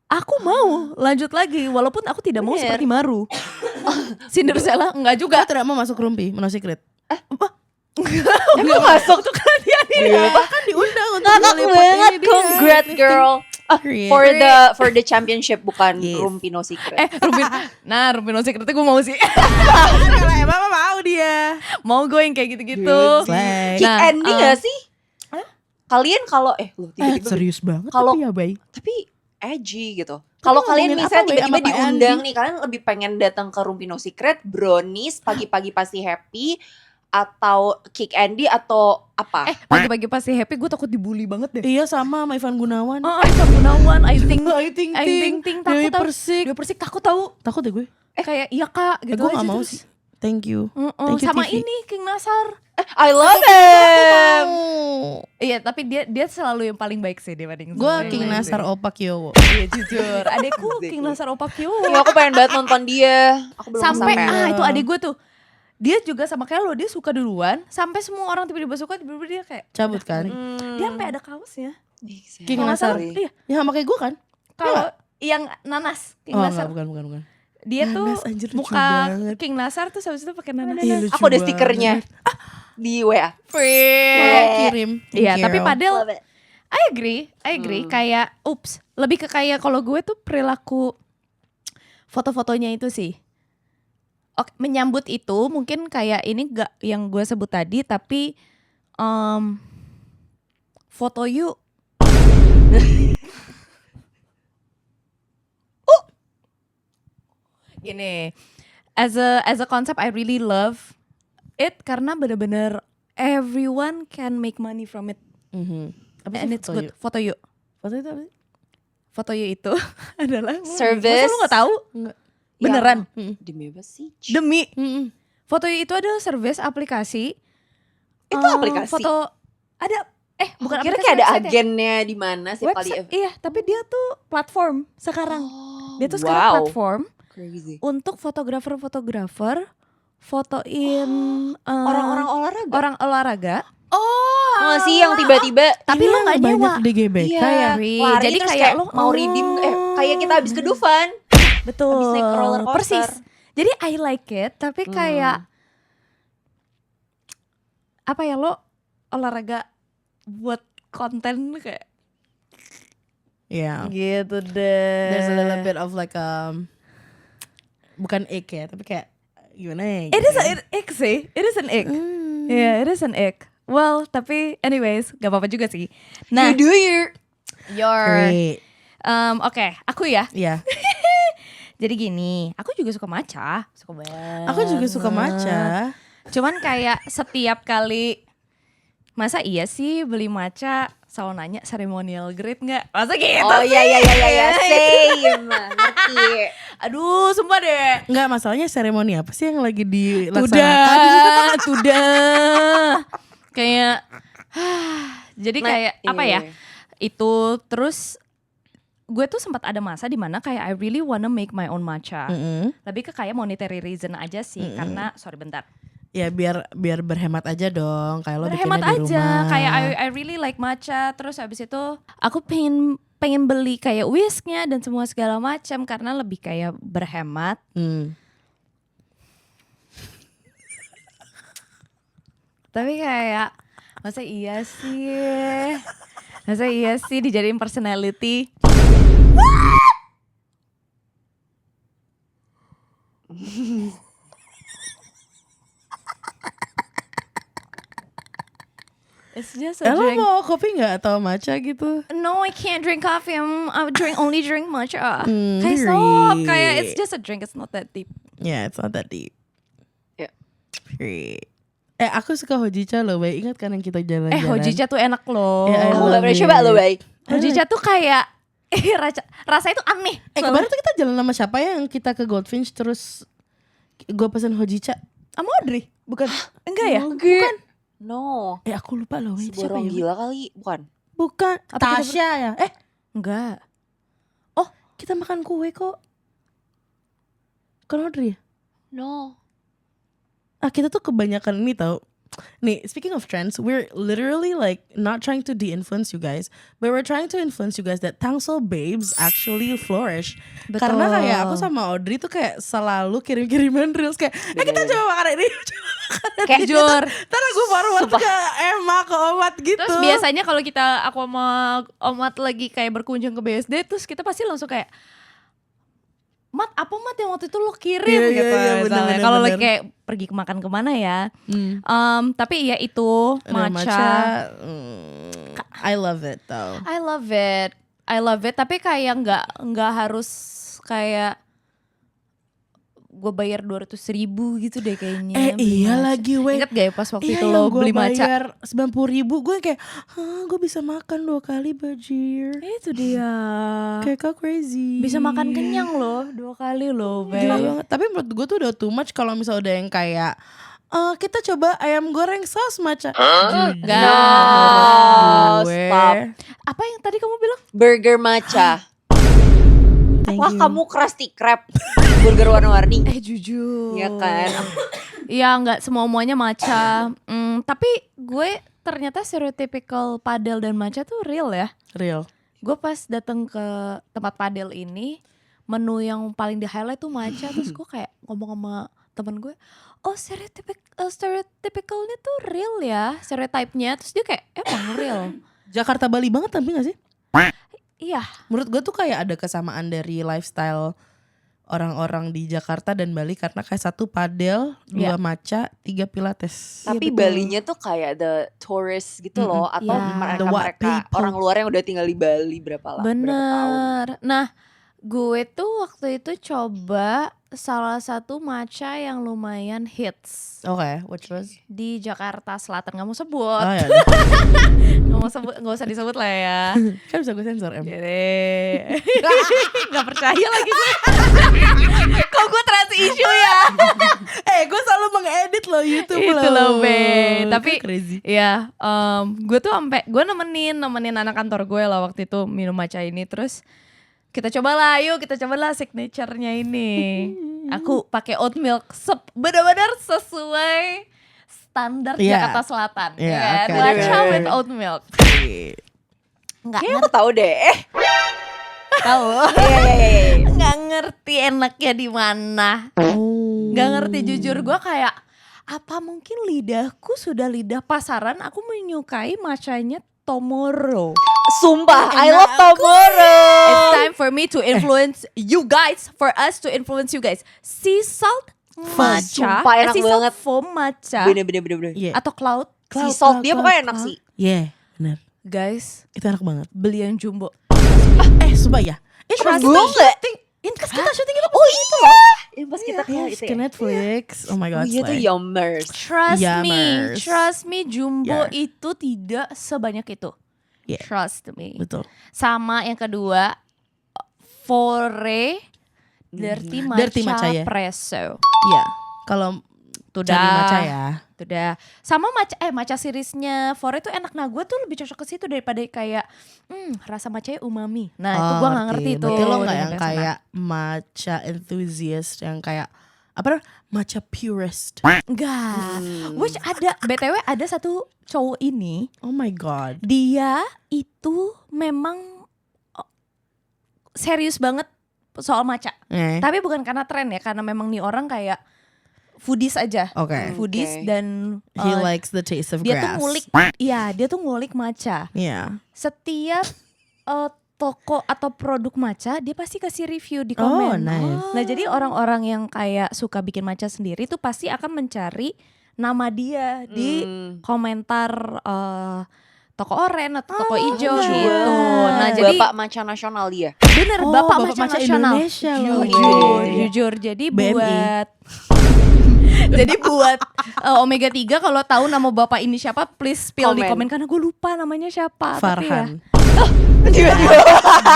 aku mau lanjut lagi walaupun aku tidak mau seperti Maru. Cinderella enggak juga. Aku tidak mau masuk rumpi, No Secret. Enggak masuk tuh kan dia. Bahkan diundang untuk ngakak banget, congrats girl. For the championship, bukan rumpi No Secret. Rumpi No Secret gue mau sih. Kalau emang mau dia. Mau gue yang kayak gitu-gitu. Kick Andy gak sih? Kalian kalau serius banget kalau tapi ya Bay. Tapi edgy gitu. Kalau kalian misalnya tiba-tiba diundang nih, kalian lebih pengen datang ke Rumpi No Secret, Brownies, pagi-pagi pasti happy, atau Kick Andy atau apa? Pagi-pagi pasti happy, gue takut dibully banget deh. Iya sama Ivan Gunawan. Ivan Gunawan, I think Dewi Persik takut tahu. Takut deh gue. Kayak iya kak gitu. Gue gak mau sih. Thank you. Sama TV. ini King Nasar. I love him. Iya, tapi dia selalu yang paling baik sih dibanding gue King Nasar Opa Kyowo. Iya jujur, adekku King Nasar Opa Kyowo. Iya, aku pengen banget nonton dia. Aku belum sampai itu adek gue tuh. Dia juga sama kayak lo, dia suka duluan. Sampai semua orang tiba-tiba suka, tiba-tiba dia kayak cabut kan. Dia sampai ada kaosnya. King Nasar. Iya. Ya sama kayak gue kan. Kalau yang nanas, King Oh Nasar. enggak, bukan. Dia Nanas, tuh anjir, lucu muka banget. King Nasar tuh habis itu pakai nanas. Ih, lucu Aku ada banget. stikernya di WA. Boleh kirim. Thank Iya, tapi you. padahal Love it. I agree. Kayak lebih ke kayak kalau gue tuh perilaku foto-fotonya itu sih. Oke, menyambut itu mungkin kayak ini gak yang gue sebut tadi, tapi foto yuk. Gini, as a concept I really love it karena bener-bener everyone can make money from it Apa sih and it's foto good. yuk? Foto yuk. Foto itu apa sih? Foto yuk itu adalah Service. Masa lu gak tahu? Enggak. Beneran? Demi apa sih? Demi. Foto yuk itu adalah service aplikasi. Itu aplikasi? Foto ada bukan Kira aplikasi, kayak ada website ya. agennya di mana sih kali. Website, iya, tapi dia tuh platform sekarang. Dia tuh wow. sekarang platform Crazy. untuk fotografer fotoin Orang-orang olahraga. orang olahraga. Oh sih yang tiba-tiba Tapi lo nggak banyak nyewa. di GBK ya. lari Jadi terus kayak lo mau redeem kayak kita habis ke Dufan. Betul. Habis naik roller coaster. Persis. Jadi I like it, tapi kayak apa ya, lo olahraga buat konten kayak Iya. gitu deh. There's a little bit of like bukan ick ya, tapi kayak gimana ya? It is an ick sih. It is an ick. Yeah, it is an ick. Well, tapi anyways, gak apa-apa juga sih. Nah, You do your Great. Oke, aku ya. Iya. Jadi gini, aku juga suka matcha, suka banget. Aku juga suka matcha. Cuman kayak setiap kali, masa iya sih beli matcha selalu nanya ceremonial grade nggak? Masa gitu? Oh sih? iya same. Ngerti. Aduh, sumpah deh. Enggak, masalahnya seremoni apa sih yang lagi dilaksanakan? Udah. Kayak, jadi kayak apa ya? Itu terus gue tuh sempat ada masa di mana kayak I really wanna make my own matcha. Lebih ke kayak monetary reason aja sih, karena sorry bentar. Ya biar berhemat aja dong, kayak lo Berhemat bikinnya di aja, rumah. kayak I really like matcha. Terus habis itu aku pengen beli kayak whisknya dan semua segala macam karena lebih kayak berhemat. Tapi kayak masa iya sih dijadiin personality. It's just a Lo drink. mau kopi nggak atau matcha gitu? No, I can't drink coffee. I only drink matcha. Kayak Great. stop. Kayak it's just a drink. It's not that deep. Yeah, it's not that deep. Ya. Great. Aku suka hojicha loh, Bay. Ingat kan yang kita jalan-jalan? Hojicha tuh enak loh. Yeah, I Aku love gak pernah it. coba loh, Bay. Hojicha tuh kayak rasanya tuh aneh. Kemarin tuh kita jalan sama siapa ya yang kita ke Goldfinch terus gue pesen hojicha. Sama Audrey? Bukan? Enggak ya? Bukan. No. Aku lupa loh, Bay. Si Siapa borong ya? gila kali, bukan? Bukan. Apa kita Tasya ya? Enggak. Kita makan kue kok. Kan Audrey ya? No. Kita tuh kebanyakan ini tau. Nih, speaking of trends, we're literally like not trying to de-influence you guys, but we're trying to influence you guys that Tangsel babes actually flourish. Betul. Karena kayak aku sama Audrey tuh kayak selalu kirim-kiriman reels kayak, kita coba makan ini, coba makan ini. Kayak jujur. Ntar gue forward ke Emma, ke Omat gitu. Terus biasanya kalau aku sama Omat lagi kayak berkunjung ke BSD, terus kita pasti langsung kayak, Mat, apa Mat yang waktu itu lo kirim Iya, gitu. iya, bener, Kalau bener. lagi kayak pergi makan kemana ya. Tapi ya itu Ada matcha. I love it though. I love it. Tapi kayak nggak harus kayak gue bayar 200.000 gitu deh kayaknya. beli Iya matcha. lagi weh. Ingat gak ya pas waktu itu yang lo gua beli matcha? bayar 90.000 gue kayak, gue bisa makan 2 kali bajir. Itu dia. Kayak kau crazy. Bisa makan kenyang loh 2 kali loh, Gila Beb. banget. Tapi menurut gue tuh udah too much kalau misalnya udah yang kayak kita coba ayam goreng saus matcha. Enggak. No, Gue. stop. Apa yang tadi kamu bilang? Burger matcha. Thank Wah, you. kamu Krusty Krab. Burger warna-warni. Jujur. Iya kan? Iya, nggak semuanya matcha. Tapi gue ternyata stereotypical padel dan matcha tuh real ya. Real. gue pas datang ke tempat padel ini, menu yang paling di highlight tuh matcha. Terus gue kayak ngomong sama temen gue, oh stereotypicalnya tuh real ya, stereotype-nya. Terus dia kayak emang real. Jakarta Bali banget tapi gak sih? Iya. Menurut gue tuh kayak ada kesamaan dari lifestyle orang-orang di Jakarta dan Bali, karena kayak 1 padel, 2 matcha, 3 pilates. Tapi Balinya tuh kayak the tourist gitu loh, atau Yeah. mereka orang luar yang udah tinggal di Bali berapa tahun. Bener. Nah, gue tuh waktu itu coba salah satu matcha yang lumayan hits Oke, which was? di Jakarta Selatan. Gak mau sebut. Oh ya, Gak usah disebut lah ya. kan bisa gue sensor em. Jadi gak percaya lagi gue. Kok gue trust issue ya? Gue selalu mengedit loh YouTube Itu loh, Be. Tapi crazy. ya, gue tuh gue nemenin anak kantor gue lah waktu itu minum matcha ini. Terus kita cobalah signaturenya ini. Aku pakai oat milk, benar-benar sesuai standar Jakarta Selatan. Yeah, kan? okay. Matcha with oat milk. Nggak Kayaknya aku tahu deh. tahu. Iya. Nggak ngerti enaknya di mana. Nggak ngerti, jujur gue kayak, apa mungkin lidahku sudah lidah pasaran, aku menyukai matchanya Tomorrow. Sumpah, I love Tomorrow. It's time for me to influence you guys, for us to influence you guys. Sea salt matcha, Sumpah, enak sea salt banget. foam matcha, Bener. Iya. atau cloud. Sea salt dia pokoknya enak sih. Iya, benar. Guys, Itu enak banget. beli yang jumbo. Sumpah ya. Trust gue nggak? Pas kita syuting itu Oh iya. Yang pas kita ke itu ke ya. Netflix. Oh my god. Oh iya tuh slay. yummers. Trust me, jumbo Yeah. itu tidak sebanyak itu. Yeah. Trust me. Betul. Sama yang kedua, Fore Dirty Matcha ya. Presso. Iya. Kalau Tuh cari dah. matcha ya. Itu dah. Sama matcha seriesnya Fore tuh enak. Nah gue tuh lebih cocok ke situ daripada kayak rasa matchanya umami. Nah itu gue gak ngerti tuh. Berarti lo gak dengan yang rasa kayak matcha enthusiast, yang kayak apa namanya? Matcha purist. enggak. Which ada, BTW ada satu cowok ini, Oh my god. dia itu memang serius banget soal matcha. Tapi bukan karena tren ya, karena memang nih orang kayak foodies aja. Oke. Foodies dan He likes the taste of dia grass. tuh ngulik, dia tuh ngulik matcha. Iya. Setiap toko atau produk matcha dia pasti kasih review di Oh, komen. nice. Nah jadi orang-orang yang kayak suka bikin matcha sendiri tuh pasti akan mencari nama dia di komentar toko oren atau toko hijau gitu. Nah jadi Bapak matcha nasional dia. bener, Oh, Bapak Bapak Matcha Matcha Nasional. Indonesia loh. Jujur. Jadi BMI. buat jadi buat Omega 3 kalau tahu nama bapak ini siapa, please spill di komen karena gue lupa namanya siapa. Tapi ya. Farhan.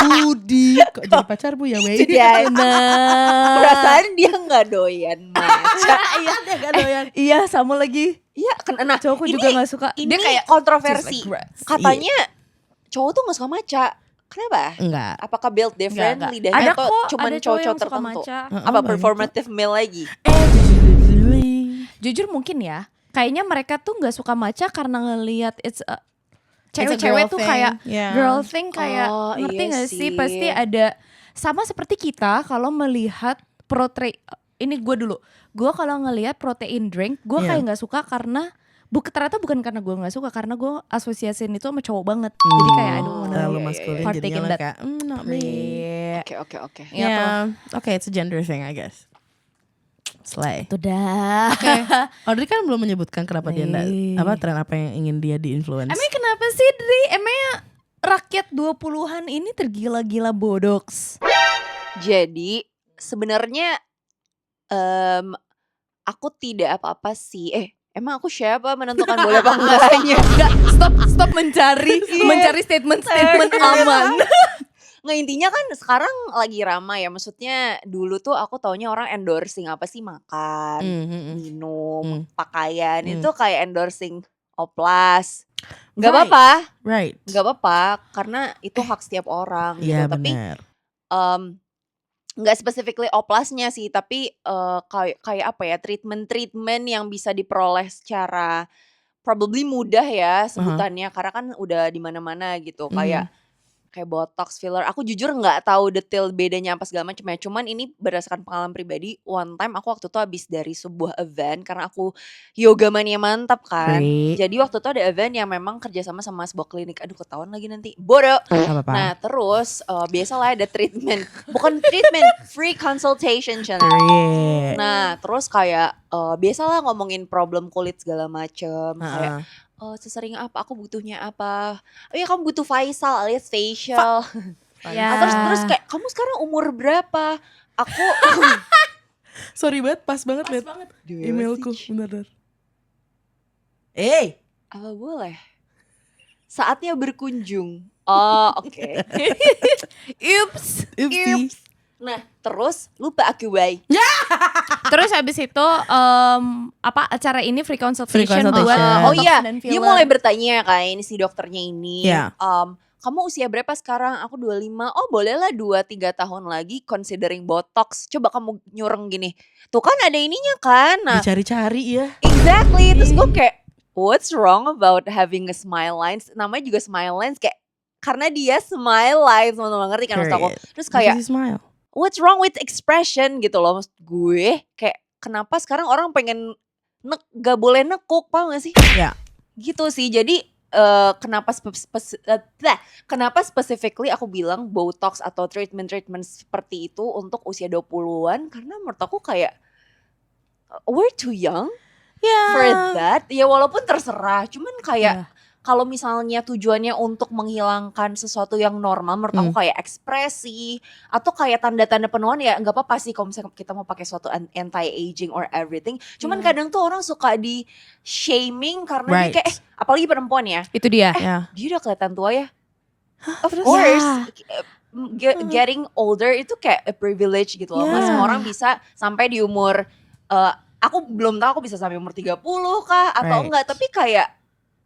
Budi. Kok jadi pacar bu ya Wei? Iya. Bener. Perasaan dia nggak doyan matcha. Iya dia gak doyan. Iya sama lagi. Iya, nah Cowokku ini- juga gak suka. Ini Dia kayak kontroversi. just like grass. Katanya cowok tuh gak suka matcha. Kenapa? Enggak. Apakah build different Enggak. lidahnya Ada atau kok, cuman ada cowok cowok-cowok yang suka tertentu? matcha. Apa performative male lagi? Jujur mungkin ya, kayaknya mereka tuh nggak suka matcha karena ngelihat cewek-cewek girl tuh thing. kayak Yeah. girl thing, kayak Oh, ngerti iya nggak sih? sih. Pasti ada, sama seperti kita kalau melihat ini gue kalau ngelihat protein drink gue Yeah. kayak nggak suka karena ternyata bukan karena gue nggak suka, karena gue asosiasiin itu sama cowok banget. Jadi kayak aduh Terlalu iya, maskulin iya. jadinya lo Partake in kayak not me. Oke. Iya, Yeah. Okay, it's a gender thing I guess. Slay. Itu dah. Audrey kan belum menyebutkan kenapa dia Nih. tren apa yang ingin dia di-influence. Emang kenapa sih Dri? Emangnya rakyat 20-an ini tergila-gila bodoks? Jadi sebenarnya aku tidak apa-apa sih. Emang aku siapa menentukan boleh apa enggaknya? Enggak, stop mencari statement aman. Nggak, intinya kan sekarang lagi ramai ya. Maksudnya dulu tuh aku taunya orang endorsing apa sih, makan, minum, pakaian. Itu kayak endorsing Oplas. Gak Right. apa-apa, Right. gak apa-apa karena itu hak setiap orang gitu. Iya Tapi benar. nggak specifically Oplasnya sih, tapi kayak apa ya, treatment yang bisa diperoleh secara probably mudah ya sebutannya, karena kan udah di mana-mana gitu. Kayak kayak botox, filler. Aku jujur nggak tahu detail bedanya apa segala macam ya. Cuman ini berdasarkan pengalaman pribadi. One time aku waktu itu habis dari sebuah event karena aku yoga mania mantap kan. Great. Jadi waktu itu ada event yang memang kerjasama sama sebuah klinik. Aduh ketahuan lagi nanti. Bodoh. Gak apa-apa. Nah terus biasalah ada treatment. Bukan treatment, free consultation channel. Great. Nah terus kayak biasalah ngomongin problem kulit segala macem. Kayak sesering apa, aku butuhnya apa. Oh ya kamu butuh facial alias facial. Ya. Terus kayak kamu sekarang umur berapa? Aku Sorry banget, pas banget liat emailku. Bener. apa boleh? Saatnya berkunjung. Oh oke. Ups. Oopsie. Nah terus lupa aku bay. Terus habis itu acara ini free consultation, Free consultation. buat Oh botox iya, dan dia filler. mulai bertanya kan si dokternya ini. Iya. Kamu usia berapa sekarang? Aku 25. Oh bolehlah 2-3 tahun lagi considering botox. Coba kamu nyureng gini. Tuh kan ada ininya kan. Nah Dicari-cari ya. exactly. Terus gue kayak what's wrong about having a smile lines? Namanya juga smile lines kayak karena dia smile lines, teman-teman ngerti kan maksud aku. Terus kayak Because you smile. what's wrong with expression gitu loh. Maksud gue kayak kenapa sekarang orang pengen gak boleh nekuk, paham gak sih? Ya. Gitu sih. Jadi kenapa specifically aku bilang botox atau treatment seperti itu untuk usia 20-an karena menurut aku kayak we're too young for that. Ya walaupun terserah, cuman kayak kalau misalnya tujuannya untuk menghilangkan sesuatu yang normal, menurut aku kayak ekspresi atau kayak tanda-tanda penuaan ya nggak apa-apa sih kalau misalnya kita mau pakai suatu anti-aging or everything. Cuman kadang tuh orang suka di shaming karena dia kayak apalagi perempuan ya. Itu dia. Dia udah kelihatan tua ya. Of course. Getting older itu kayak a privilege gitu loh. Mas, semua orang bisa sampai di umur aku belum tahu aku bisa sampai umur 30 kah atau enggak, tapi kayak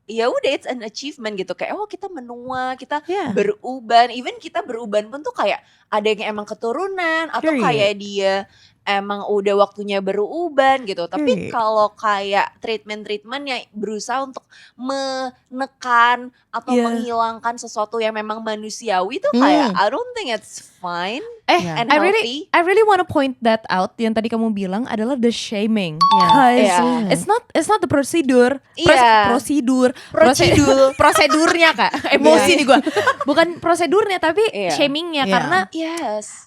ya udah it's an achievement gitu kayak kita menua, kita beruban, even kita beruban pun tuh kayak ada yang emang keturunan atau kayak dia emang udah waktunya beruban gitu. Tapi kalau kayak treatmentnya berusaha untuk menekan atau menghilangkan sesuatu yang memang manusiawi tuh kayak I don't think it's fine and healthy. I really want to point that out yang tadi kamu bilang adalah the shaming. It's not the procedure. Prosedurnya Kak. Emosi nih gue. Bukan prosedurnya tapi shamingnya karena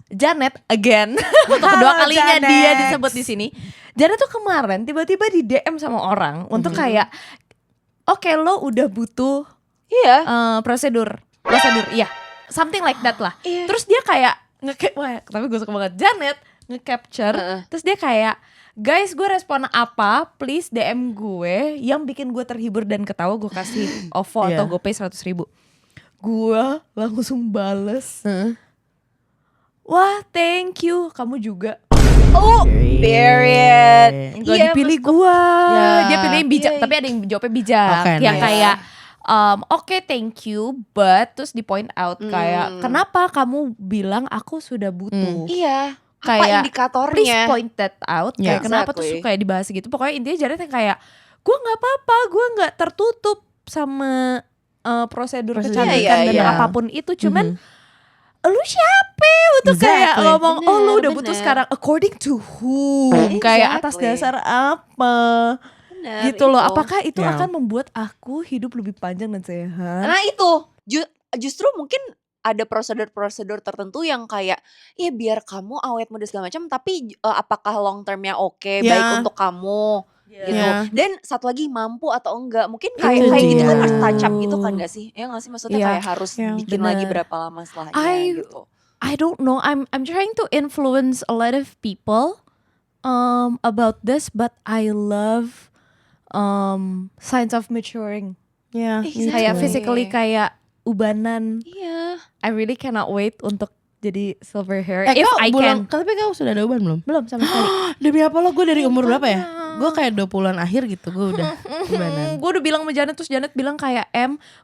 Janet again untuk kedua kalinya dia disebut di sini. Janet tuh kemarin tiba-tiba di DM sama orang untuk kayak oke, lo udah butuh prosedur, something like that lah. Terus dia kayak tapi gue suka banget Janet nge-capture. Terus dia kayak guys, gue respon apa, please DM gue yang bikin gue terhibur dan ketawa, gue kasih OVO atau GoPay 100.000. Gue langsung bales, wah thank you, kamu juga. Oh, period. Gak dipilih gue. Dia pilih bijak, tapi ada yang jawabnya bijak. Yang kayak oke, thank you, but terus di point out kayak kenapa kamu bilang aku sudah butuh. Apa Kayak indikatornya? please point that out. Kayak kenapa tuh kayak dibahas gitu. Pokoknya intinya Jared yang kayak gue gak apa-apa, gue gak tertutup sama prosedur kecantikan dan apapun itu. Cuman lu siapa untuk kayak ngomong lu udah butuh sekarang according to whom, kayak atas dasar apa gitu loh. Apakah itu akan membuat aku hidup lebih panjang dan sehat? Nah itu justru mungkin ada prosedur tertentu yang kayak ya biar kamu awet muda segala macam, tapi apakah long termnya baik untuk kamu gitu. Dan satu lagi mampu atau enggak, mungkin kayak gitu kan harus touch up gitu kan, gak sih? Ya gak sih, maksudnya kayak harus bikin lagi berapa lama setelahnya gitu. I don't know, I'm trying to influence a lot of people about this, but I love signs of maturing. Kayak physically kayak ubanan. I really cannot wait untuk jadi silver hair if I can. Tapi kau sudah ada uban belum? Belum sama sekali. Demi apa lo, gue dari umur berapa ya? Gue kayak 20-an akhir gitu, gue udah ubanan. Gue udah bilang sama Janet, terus Janet bilang kayak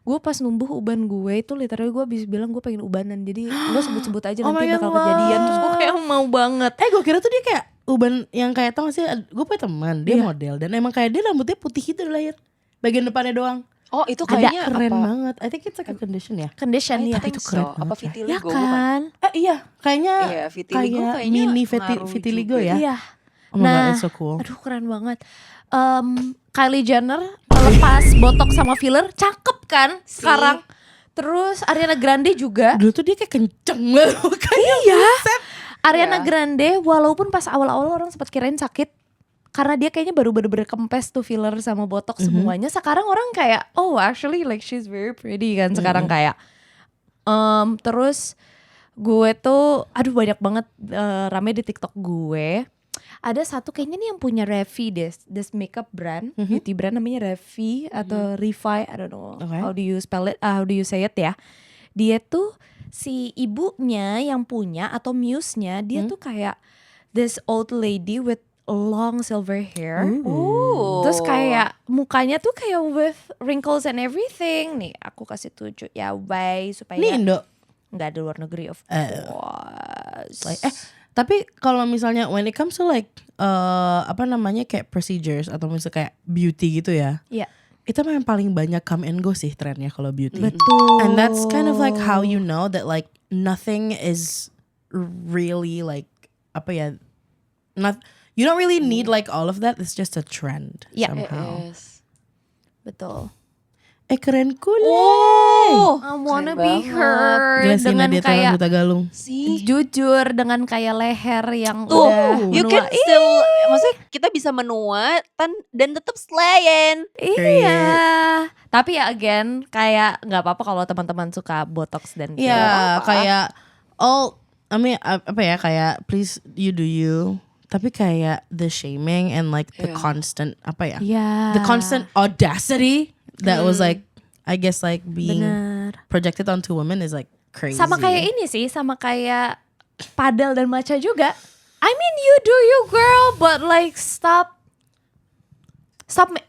gue pas numbuh uban gue itu literally gue bisa bilang gue pengen ubanan. Jadi lo sebut-sebut aja nanti bakal kejadian. Terus gue kayak mau banget. Gue kira tuh dia kayak uban yang kayak tau gak sih, gue punya teman dia model dan emang kayak dia rambutnya putih gitu dari lahir, bagian depannya doang. Oh itu Ada, kayaknya Keren apa? banget. I think it's like a condition ya. Condition I ya. think itu keren so. Apa banget ya. vitiligo Ya bukan? kan? Iya, kayaknya Iya, vitiligo kayak kayaknya mini ngaruh vitiligo juga. ya. Iya. Oh my god, Nah, it's so cool. aduh keren banget. Kylie Jenner lepas botox sama filler, cakep kan sekarang. Terus Ariana Grande juga. Dulu tuh dia kayak kenceng banget mukanya. Iya. Buset. Ariana Iya. Grande walaupun pas awal-awal orang sempat kirain sakit karena dia kayaknya baru bener-bener kempes tuh filler sama botox semuanya. Sekarang orang kayak oh actually like she's very pretty kan sekarang kayak. Terus gue tuh aduh banyak banget rame di TikTok gue. Ada satu kayaknya nih yang punya Revi this makeup brand, beauty brand namanya Revi atau Revi, I don't know Okay. how do you spell it, how do you say it ya. Dia tuh si ibunya yang punya atau muse-nya dia tuh kayak this old lady with long silver hair. Terus kayak mukanya tuh kayak with wrinkles and everything. Nih aku kasih tunjuk ya way supaya Ini Indo. nggak ada luar negeri of course. Tapi kalau misalnya when it comes to like apa namanya kayak procedures atau misalnya kayak beauty gitu ya. Iya. Itu memang paling banyak come and go sih trennya kalau beauty. Betul. And that's kind of like how you know that like nothing is really like apa ya, not you don't really need like all of that. It's just a trend Yeah. somehow. Yes. Betul. Keren cool. I wanna keren be banget. her Jelasin dengan dia kayak buta galung. Sih. jujur dengan kayak leher yang Tuh, udah you menua. can still, maksudnya kita bisa menua dan tetap slayin. Iya. Tapi ya again kayak nggak apa-apa kalau teman-teman suka botox dan filler. Iya, kayak I mean apa ya kayak please you do you. Tapi kayak the shaming and like the constant apa ya? Iya. The constant audacity that was like I guess like being Bener. projected onto women is like crazy. Sama kayak ini sih, sama kayak padel dan matcha juga. I mean you do you girl, but like stop.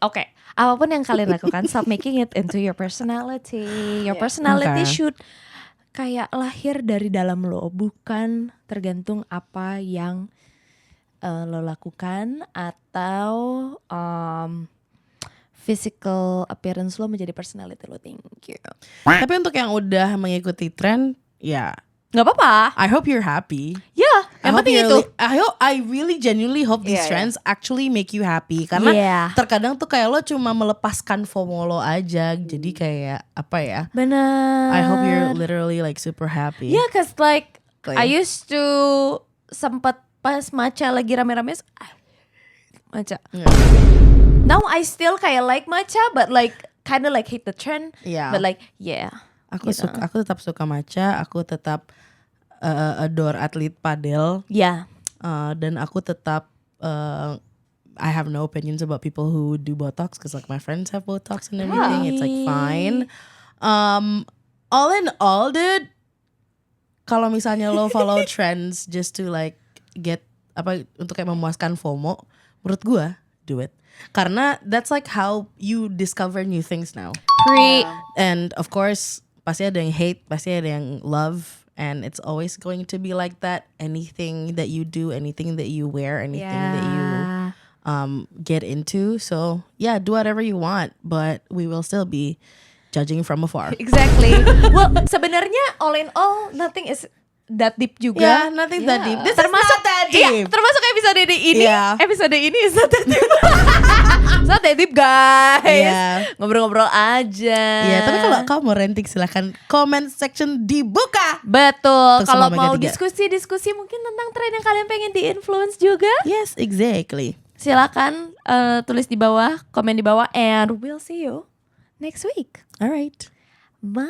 Oke, apapun yang kalian lakukan, stop making it into your personality. Your personality Okay. should kayak lahir dari dalam lo, bukan tergantung apa yang lo lakukan atau physical appearance lo menjadi personality lo. Thank you. Tapi untuk yang udah mengikuti tren, ya Gak apa-apa. I hope you're happy. Ya, yang penting itu. I really genuinely hope these Yeah, trends actually make you happy. Karena Yeah. terkadang tuh kayak lo cuma melepaskan FOMO lo aja. Jadi kayak apa ya? Bener. I hope you're literally like super happy. Yeah, cause like Kayak- I used to sempet pas matcha lagi rame-rame matcha. Yeah. Now I still kayak like matcha, but like kind of like hate the trend. Yeah. But like yeah. Aku gitu. aku tetap suka matcha, aku tetap adore atlet padel, Yeah. dan aku tetap I have no opinions about people who do Botox because like my friends have Botox and everything. It's like fine. All in all, dude, kalau misalnya lo follow trends just to like get apa untuk kayak memuaskan FOMO, menurut gua do it. Karena that's like how you discover new things now. And of course, pasti ada yang hate, pasti ada yang love, and it's always going to be like that. Anything that you do, anything that you wear, anything that you get into. So yeah, do whatever you want, but we will still be judging from afar. Exactly. Well, sebenarnya all in all nothing is that deep juga. Yeah, nothing that deep. This is not that Iya, deep. termasuk episode ini. Yeah. Episode ini is not that deep. It's not that deep, guys. Yeah. Ngobrol-ngobrol aja. Ya, tapi kalau kamu mau renting silahkan comment section dibuka. Betul. Untuk Kalau semua mau Mega 3. diskusi mungkin tentang tren yang kalian pengen di-influence juga, Yes, exactly. silakan tulis di bawah, komen di bawah, and we'll see you next week. All right. Bye.